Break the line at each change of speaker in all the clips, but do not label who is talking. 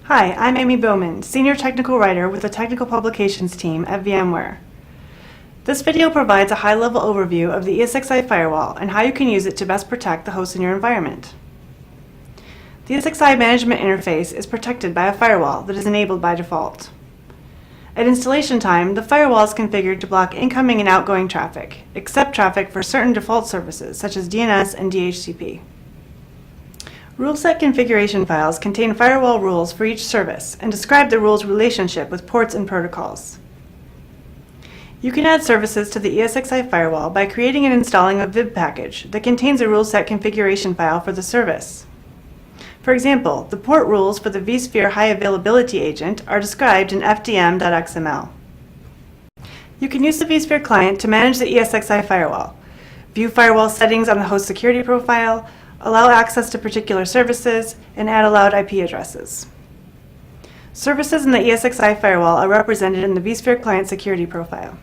Hi, I'm Amy Bowman, Senior Technical Writer with the Technical Publications team at VMware. This video provides a high-level overview of the ESXi firewall and how you can use it to best protect the hosts in your environment. The ESXi management interface is protected by a firewall that is enabled by default. At installation time, the firewall is configured to block incoming and outgoing traffic, except traffic for certain default services such as DNS and DHCP. Rule set configuration files contain firewall rules for each service and describe the rule's relationship with ports and protocols. You can add services to the ESXi firewall by creating and installing a VIB package that contains a rule set configuration file for the service. For example, the port rules for the vSphere High Availability Agent are described in fdm.xml. You can use the vSphere client to manage the ESXi firewall, view firewall settings on the host security profile, allow access to particular services, and add allowed IP addresses. Services in the ESXi firewall are represented in the vSphere client security profile.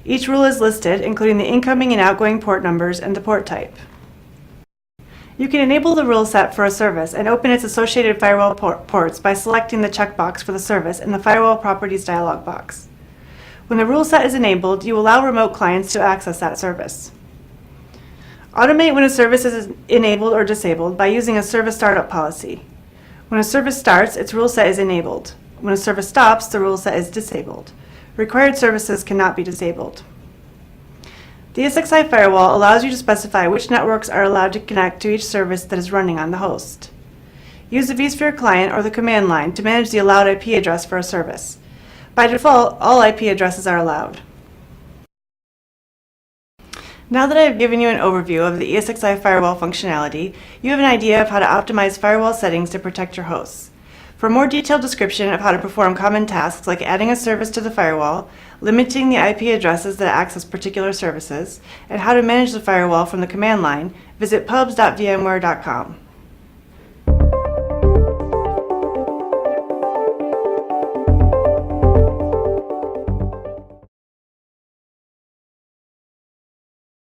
Each rule is listed, including the incoming and outgoing port numbers and the port type. You can enable the rule set for a service and open its associated firewall ports by selecting the checkbox for the service in the Firewall Properties dialog box. When the rule set is enabled, you allow remote clients to access that service. Automate when a service is enabled or disabled by using a service startup policy. When a service starts, its rule set is enabled. When a service stops, the rule set is disabled. Required services cannot be disabled. The ESXi firewall allows you to specify which networks are allowed to connect to each service that is running on the host. Use the vSphere client or the command line to manage the allowed IP address for a service. By default, all IP addresses are allowed. Now that I have given you an overview of the ESXi firewall functionality, you have an idea of how to optimize firewall settings to protect your hosts. For a more detailed description of how to perform common tasks like adding a service to the firewall, limiting the IP addresses that access particular services, and how to manage the firewall from the command line, visit pubs.vmware.com.